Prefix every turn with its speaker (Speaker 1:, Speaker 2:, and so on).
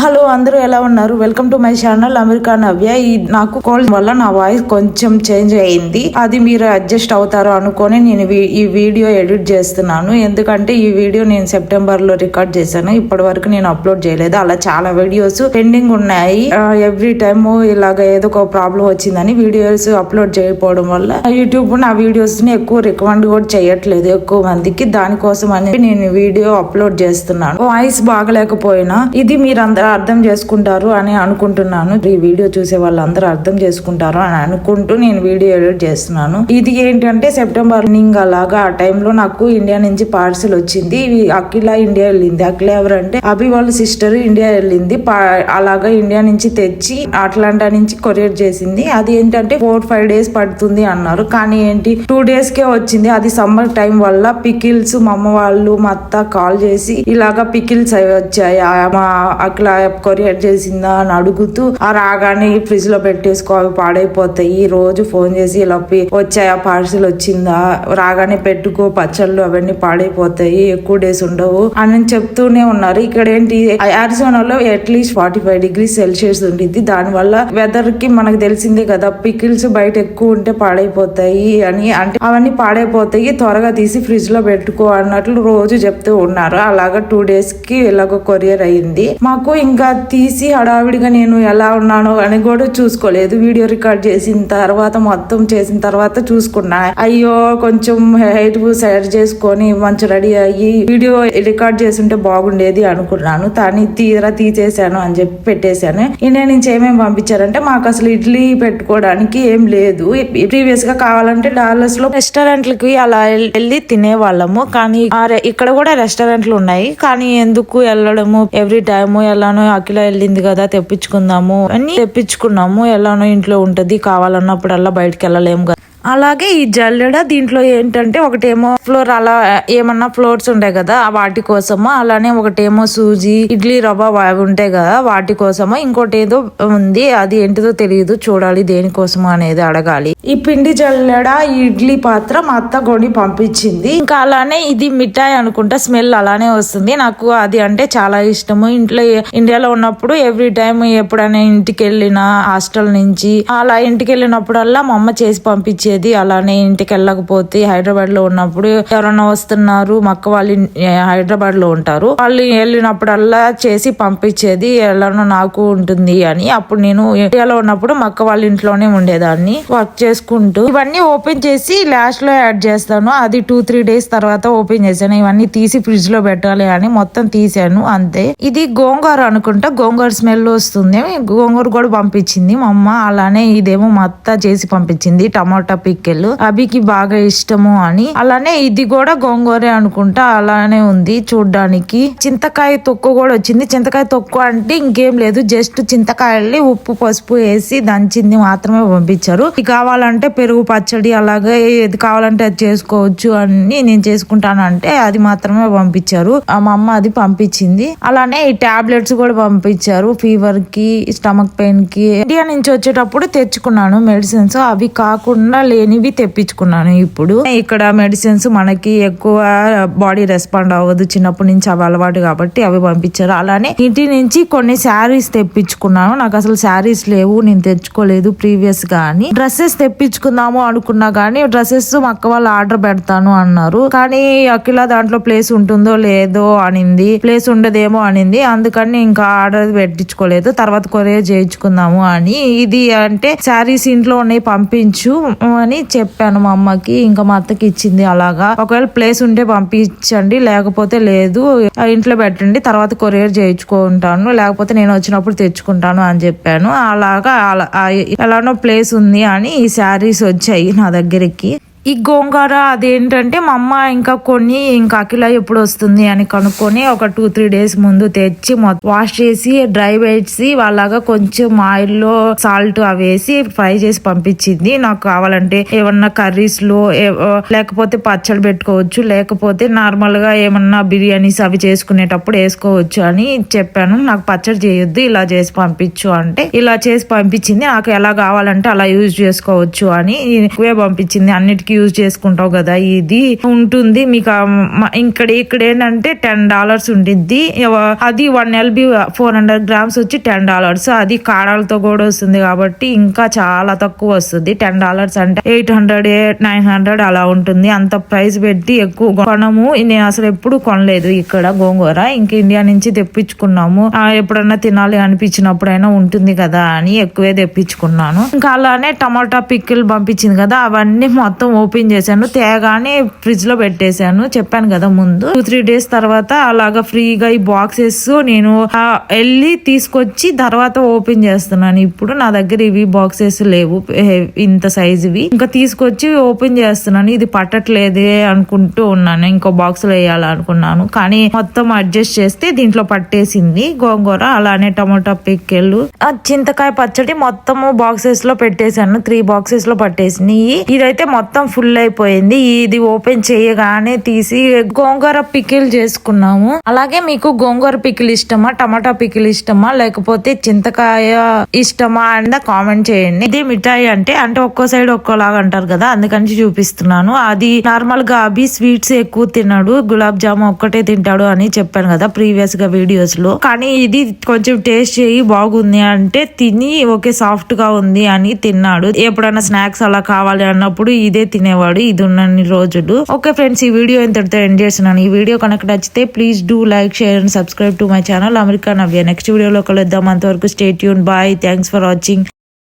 Speaker 1: Hello, అందరూ ఎలా ఉన్నారు? Welcome to my channel America Navya. నాకు కోల్డ్ వల్ల నా వాయిస్ కొంచెం చేంజ్ అయింది. అది మీరు అడ్జస్ట్ అవుతారు అనుకొని నేను ఈ వీడియో ఎడిట్ చేస్తున్నాను. ఎందుకంటే ఈ వీడియో నేను సెప్టెంబర్ లో రికార్డ్ చేశాను. ఇప్పటి వరకు నేను అప్లోడ్ చేయలేదు. అలా చాలా వీడియోస్ పెండింగ్ ఉన్నాయి. ఎవ్రీ టైమ్ ఇలాగ ఏదో ఒక ప్రాబ్లం వచ్చిందని వీడియోస్ అప్లోడ్ చేయకపోవడం వల్ల యూట్యూబ్ నా వీడియోస్ ని ఎక్కువ రికమెండ్ కూడా చేయట్లేదు ఎక్కువ మందికి. దానికోసం అనేది నేను వీడియో అప్లోడ్ చేస్తున్నాను. వాయిస్ బాగలేకపోయినా ఇది మీరందరూ అర్థం చేసుకుంటారు అని అనుకుంటున్నాను. ఈ వీడియో చూసే వాళ్ళందరూ అర్థం చేసుకుంటారు అని అనుకుంటూ నేను వీడియో ఎడిట్ చేస్తున్నాను. ఇది ఏంటంటే సెప్టెంబర్ అలాగా ఆ టైంలో నాకు ఇండియా నుంచి పార్సిల్ వచ్చింది. అఖిల ఇండియా వెళ్ళింది. అఖిల ఎవరంటే అభి వాళ్ళ సిస్టర్ ఇండియా వెళ్ళింది. అలాగా ఇండియా నుంచి తెచ్చి అట్లాంటా నుంచి కొరియర్ చేసింది. అది ఏంటంటే 4-5 days పడుతుంది అన్నారు. కానీ ఏంటి 2 days కే వచ్చింది. అది సమ్మర్ టైం వల్ల పికిల్స్ మా అమ్మ వాళ్ళు మా అత్త కాల్ చేసి ఇలాగా పికిల్స్ అవి వచ్చాయి, మా అఖిల కొరియర్ చేసిందా అని అడుగుతూ ఆ రాగానే ఫ్రిడ్జ్ లో పెట్టేసుకో అవి పాడైపోతాయి, రోజు ఫోన్ చేసి ఇలా వచ్చాయా పార్సిల్ వచ్చిందా, రాగానే పెట్టుకో పచ్చళ్ళు అవన్నీ పాడైపోతాయి, ఎక్కువ డేస్ ఉండవు అని చెప్తూనే ఉన్నారు. ఇక్కడ ఏంటి అరిజోనాలో అట్లీస్ట్ 45 degrees Celsius ఉంటుంది. దాని వల్ల వెదర్ కి మనకు తెలిసిందే కదా, పికిల్స్ బయట ఎక్కువ ఉంటే పాడైపోతాయి అని, అంటే అవన్నీ పాడైపోతాయి త్వరగా తీసి ఫ్రిడ్జ్ లో పెట్టుకో అన్నట్లు రోజు చెప్తూ ఉన్నారు. అలాగా 2 days కి ఇలాగ కొరియర్ అయింది. మాకు ఇంకా తీసి హడావిడిగా నేను ఎలా ఉన్నానో అని కూడా చూసుకోలేదు. వీడియో రికార్డ్ చేసిన తర్వాత మొత్తం చేసిన తర్వాత చూసుకున్నా. అయ్యో కొంచెం హెయిట్ సైడ్ చేసుకొని మంచి రెడీ అయ్యి వీడియో రికార్డ్ చేస్తుంటే బాగుండేది అనుకున్నాను. కానీ తీసేసాను అని చెప్పి పెట్టేశాను. ఇండియా నుంచి ఏమేమి పంపించారంటే మాకు అసలు ఇడ్లీ పెట్టుకోవడానికి ఏం లేదు. ప్రీవియస్ గా కావాలంటే డాలర్స్ లో రెస్టారెంట్లకి అలా వెళ్ళి తినే వాళ్ళము. కానీ ఇక్కడ కూడా రెస్టారెంట్లు ఉన్నాయి. కానీ ఎందుకు వెళ్ళడము, ఎవ్రీ టైమ్ ఎలానో అఖిల వెళ్ళింది కదా తెప్పించుకుందాము అని తెప్పించుకున్నాము. ఎలానో ఇంట్లో ఉంటది, కావాలన్నప్పుడల్లా బయటకు వెళ్ళలేము కదా. అలాగే ఈ జల్లెడ దీంట్లో ఏంటంటే ఒకటేమో ఫ్లోర్, అలా ఏమన్నా ఫ్లోర్స్ ఉంటాయి కదా వాటి కోసము, అలానే ఒకటేమో సూజీ ఇడ్లీ రవ్వ అవి ఉంటాయి కదా వాటి కోసము, ఇంకోటి ఏదో ఉంది అది ఏంటిదో తెలియదు, చూడాలి దేనికోసము అనేది అడగాలి. ఈ పిండి జల్లెడ ఈ ఇడ్లీ పాత్ర మా అత్త కొని పంపించింది. ఇంకా అలానే ఇది మిఠాయి అనుకుంటా, స్మెల్ అలానే వస్తుంది. నాకు అది అంటే చాలా ఇష్టము. ఇండియాలో ఉన్నప్పుడు ఎవ్రీ టైం ఎప్పుడైనా ఇంటికి వెళ్ళినా హాస్టల్ నుంచి అలా ఇంటికి వెళ్ళినప్పుడల్లా మా అమ్మ చేసి పంపించేది. అలానే ఇంటికి వెళ్ళకపోతే హైదరాబాద్ లో ఉన్నప్పుడు ఎవరన్నా వస్తున్నారు, మా అక్క వాళ్ళు హైదరాబాద్ లో ఉంటారు, వాళ్ళు వెళ్ళినప్పుడల్లా చేసి పంపించేది. ఎలానో నాకు ఉంటుంది అని. అప్పుడు నేను ఇండియాలో ఉన్నప్పుడు మా అక్క వాళ్ళ ఇంట్లోనే ఉండేదాన్ని వర్క్ చేసుకుంటూ. ఇవన్నీ ఓపెన్ చేసి లాస్ట్ లో యాడ్ చేస్తాను. అది 2-3 days తర్వాత ఓపెన్ చేశాను. ఇవన్నీ తీసి ఫ్రిడ్జ్ లో పెట్టాలి అని మొత్తం తీసాను అంతే. ఇది గోంగూర అనుకుంటా, గోంగూర స్మెల్ వస్తుంది. గోంగూర కూడా పంపించింది మా అమ్మ. అలానే ఇదేమో మా అత్త చేసి పంపించింది టమాటా పిక్కెలు, అభికి బాగా ఇష్టము అని. అలానే ఇది కూడా గోంగూరే అనుకుంటా, అలానే ఉంది చూడ్డానికి. చింతకాయ తొక్కు కూడా వచ్చింది. చింతకాయ తొక్కు అంటే ఇంకేం లేదు, జస్ట్ చింతకాయల్ని ఉప్పు పసుపు వేసి దంచింది మాత్రమే పంపించారు. ఇది కావాలంటే పెరుగు పచ్చడి అలాగే ఏది కావాలంటే అది చేసుకోవచ్చు అని నేను చేసుకుంటాను అంటే అది మాత్రమే పంపించారు. మా అమ్మ అది పంపించింది. అలానే ఈ టాబ్లెట్స్ కూడా పంపించారు ఫీవర్ కి, స్టమక్ పెయిన్ కి. ఇండియా నుంచి వచ్చేటప్పుడు తెచ్చుకున్నాను మెడిసిన్స్. అవి కాకుండా లేనివి తెప్పించుకున్నాను. ఇప్పుడు ఇక్కడ మెడిసిన్స్ మనకి ఎక్కువ బాడీ రెస్పాండ్ అవ్వదు, చిన్నప్పటి నుంచి అవి అలవాటు కాబట్టి అవి పంపించారు. అలానే ఇంటి నుంచి కొన్ని శారీస్ తెప్పించుకున్నాను. నాకు అసలు శారీస్ లేవు, నేను తెచ్చుకోలేదు ప్రీవియస్ గా అని. డ్రెస్సెస్ తెప్పించుకుందాము అనుకున్నా గానీ డ్రెస్సెస్ మా అక్క వాళ్ళు ఆర్డర్ పెడతాను అన్నారు. కానీ అఖిల దాంట్లో ప్లేస్ ఉంటుందో లేదో అనింది, ప్లేస్ ఉండదేమో అనింది. అందుకని ఇంకా ఆర్డర్ పెట్టించుకోలేదు. తర్వాత కొరియర్ చేయించుకుందాము అని. ఇది అంటే శారీస్ ఇంట్లో ఉన్నాయి పంపించు అని చెప్పాను మా అమ్మకి. ఇంకా మా అత్తకి ఇచ్చింది. అలాగా ఒకవేళ ప్లేస్ ఉంటే పంపించండి, లేకపోతే లేదు ఇంట్లో పెట్టండి, తర్వాత కొరియర్ చేయించుకుంటాను, లేకపోతే నేను వచ్చినప్పుడు తెచ్చుకుంటాను అని చెప్పాను. అలాగా ఎలానో ప్లేస్ ఉంది అని ఈ శారీస్ వచ్చాయి నా దగ్గరికి. ఈ గోంగూర అదేంటంటే మా అమ్మ ఇంకా అఖిల ఎప్పుడు వస్తుంది అని కనుక్కొని ఒక 2-3 days ముందు తెచ్చి వాష్ చేసి డ్రై వేసి వాళ్ళగా కొంచెం ఆయిల్లో సాల్ట్ అవి వేసి ఫ్రై చేసి పంపించింది. నాకు కావాలంటే ఏమన్నా కర్రీస్ లో లేకపోతే పచ్చడి పెట్టుకోవచ్చు, లేకపోతే నార్మల్ గా ఏమన్నా బిర్యానీస్ అవి చేసుకునేటప్పుడు వేసుకోవచ్చు అని చెప్పాను. నాకు పచ్చడి చేయొద్దు, ఇలా చేసి పంపించు అంటే ఇలా చేసి పంపించింది. నాకు ఎలా కావాలంటే అలా యూజ్ చేసుకోవచ్చు అని ఎక్కువే పంపించింది. అన్నిటికీ కి యూజ్ చేసుకుంటావు కదా, ఇది ఉంటుంది మీకు. ఇక్కడ ఏంటంటే $10 ఉండిద్ది. అది 1 LB 400 grams వచ్చి $10. అది కాడాలతో కూడా వస్తుంది కాబట్టి ఇంకా చాలా తక్కువ వస్తుంది. $10 అంటే 800 900 అలా ఉంటుంది. అంత ప్రైస్ పెట్టి ఎక్కువ కొనము. నేను అసలు ఎప్పుడు కొనలేదు ఇక్కడ గోంగూర. ఇంక ఇండియా నుంచి తెప్పించుకున్నాము. ఎప్పుడన్నా తినాలి అనిపించినప్పుడైనా ఉంటుంది కదా అని ఎక్కువే తెప్పించుకున్నాను. ఇంకా అలానే టమాటా పికిల్ పంపించింది కదా, అవన్నీ మొత్తం ఓపెన్ చేశాను. తేగానే ఫ్రిడ్జ్ లో పెట్టేశాను. చెప్పాను కదా ముందు. 2-3 days తర్వాత అలాగా ఫ్రీగా ఈ బాక్సెస్ నేను వెళ్ళి తీసుకొచ్చి తర్వాత ఓపెన్ చేస్తున్నాను. ఇప్పుడు నా దగ్గర ఇవి బాక్సెస్ లేవు ఇంత సైజువి. ఇంకా తీసుకొచ్చి ఓపెన్ చేస్తున్నాను. ఇది పట్టట్లేదే అనుకుంటూ ఉన్నాను. ఇంకో బాక్స్ లో వేయాలనుకున్నాను కానీ మొత్తం అడ్జస్ట్ చేస్తే దీంట్లో పట్టేసింది గోంగూర. అలానే టమాటా పికిల్, చింతకాయ పచ్చడి మొత్తము బాక్సెస్ లో పెట్టేశాను. 3 boxes లో పట్టేసినాయి. ఇదైతే మొత్తం ఫుల్ అయిపోయింది. ఇది ఓపెన్ చేయగానే తీసి గోంగూర పికిల్ చేసుకున్నాము. అలాగే మీకు గోంగూర పికిల్ ఇష్టమా, టమాటా పికిల్ ఇష్టమా, లేకపోతే చింతకాయ ఇష్టమా అని కామెంట్ చేయండి. ఇది మిఠాయి అంటే ఒక్కో సైడ్ ఒక్కోలాగా అంటారు కదా, అందుకని చూపిస్తున్నాను. అది నార్మల్ గా అభి స్వీట్స్ ఎక్కువ తిన్నాడు, గులాబ్ జామున్ ఒక్కటే తింటాడు అని చెప్పాను కదా ప్రీవియస్ గా వీడియోస్ లో. కానీ ఇది కొంచెం టేస్ట్ చేయి బాగుంది అంటే తిని ఓకే సాఫ్ట్ గా ఉంది అని తిన్నాడు. ఎప్పుడైనా స్నాక్స్ అలా కావాలి అన్నప్పుడు ఇదే తినేవాడు ఇది ఉన్నన్ని రోజులు. ఓకే ఫ్రెండ్స్, ఈ వీడియో ఇంతటితో ఎండ్ చేస్తున్నాను. ఈ వీడియో కనుక నచ్చితే please do like, share and subscribe to my channel America Navya. Next వీడియోలో కలుద్దాం. అంతవరకు stay tune. Bye. Thanks for watching.